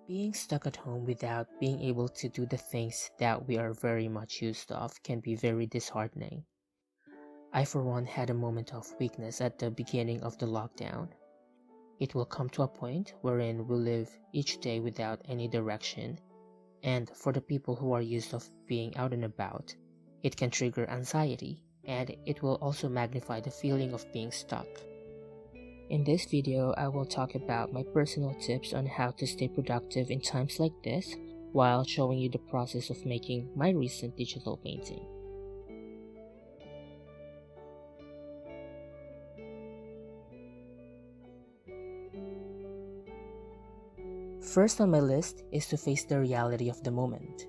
Being stuck at home without being able to do the things that we are very much used of can be very disheartening. I for one had a moment of weakness at the beginning of the lockdown. It will come to a point wherein we live each day without any direction, and for the people who are used of being out and about, it can trigger anxiety, and it will also magnify the feeling of being stuck. In this video, I will talk about my personal tips on how to stay productive in times like this while showing you the process of making my recent digital painting. First on my list is to face the reality of the moment.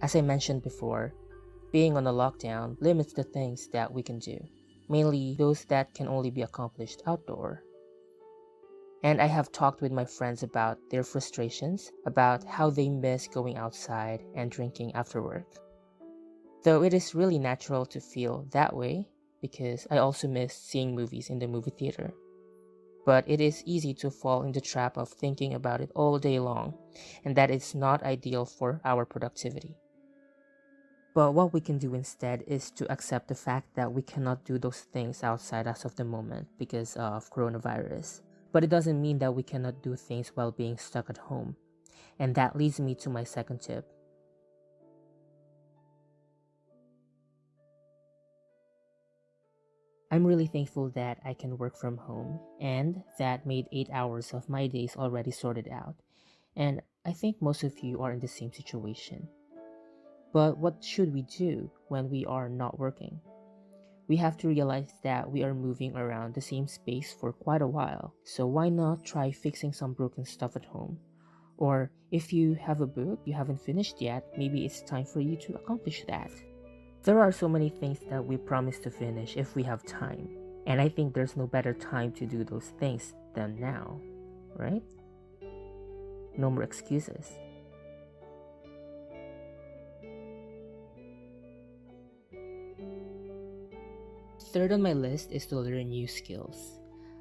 As I mentioned before, being on a lockdown limits the things that we can do, mainly those that can only be accomplished outdoor. And I have talked with my friends about their frustrations, about how they miss going outside and drinking after work. Though it is really natural to feel that way, because I also miss seeing movies in the movie theater. But it is easy to fall in the trap of thinking about it all day long, and that is not ideal for our productivity. But what we can do instead is to accept the fact that we cannot do those things outside as of the moment because of coronavirus. But it doesn't mean that we cannot do things while being stuck at home. And that leads me to my second tip. I'm really thankful that I can work from home, and that made 8 hours of my days already sorted out. And I think most of you are in the same situation. But what should we do when we are not working? We have to realize that we are moving around the same space for quite a while, so why not try fixing some broken stuff at home? Or if you have a book you haven't finished yet, maybe it's time for you to accomplish that. There are so many things that we promise to finish if we have time, and I think there's no better time to do those things than now, right? No more excuses. Third on my list is to learn new skills.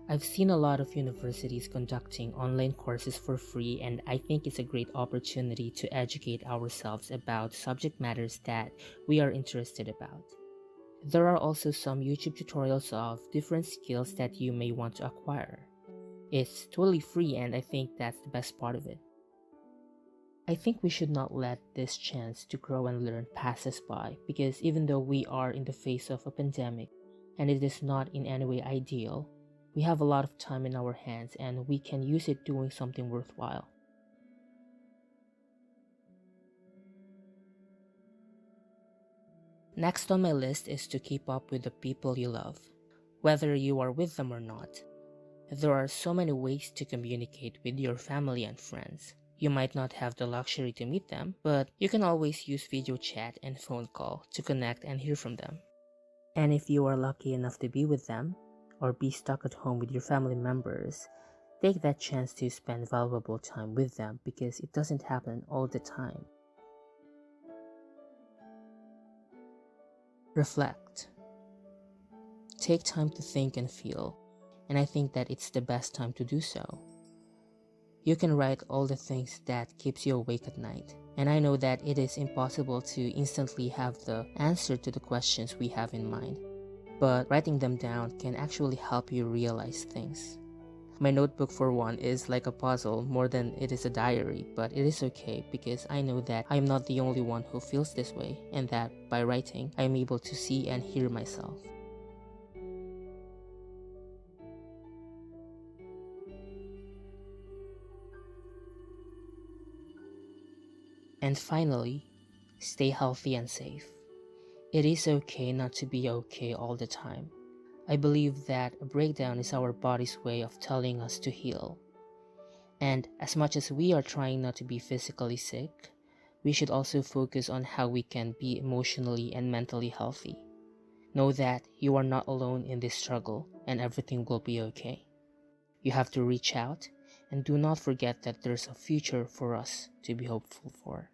I've seen a lot of universities conducting online courses for free, and I think it's a great opportunity to educate ourselves about subject matters that we are interested about. There are also some YouTube tutorials of different skills that you may want to acquire. It's totally free, and I think that's the best part of it. I think we should not let this chance to grow and learn pass us by, because even though we are in the face of a pandemic, and it is not in any way ideal, we have a lot of time in our hands and we can use it doing something worthwhile. Next on my list is to keep up with the people you love, whether you are with them or not. There are so many ways to communicate with your family and friends. You might not have the luxury to meet them, but you can always use video chat and phone call to connect and hear from them. And if you are lucky enough to be with them, or be stuck at home with your family members, take that chance to spend valuable time with them because it doesn't happen all the time. Reflect. Take time to think and feel, and I think that it's the best time to do so. You can write all the things that keeps you awake at night, and I know that it is impossible to instantly have the answer to the questions we have in mind, but writing them down can actually help you realize things. My notebook for one is like a puzzle more than it is a diary, but it is okay because I know that I am not the only one who feels this way, and that by writing, I am able to see and hear myself. And finally, stay healthy and safe. It is okay not to be okay all the time. I believe that a breakdown is our body's way of telling us to heal. And as much as we are trying not to be physically sick, we should also focus on how we can be emotionally and mentally healthy. Know that you are not alone in this struggle and everything will be okay. You have to reach out and do not forget that there's a future for us to be hopeful for.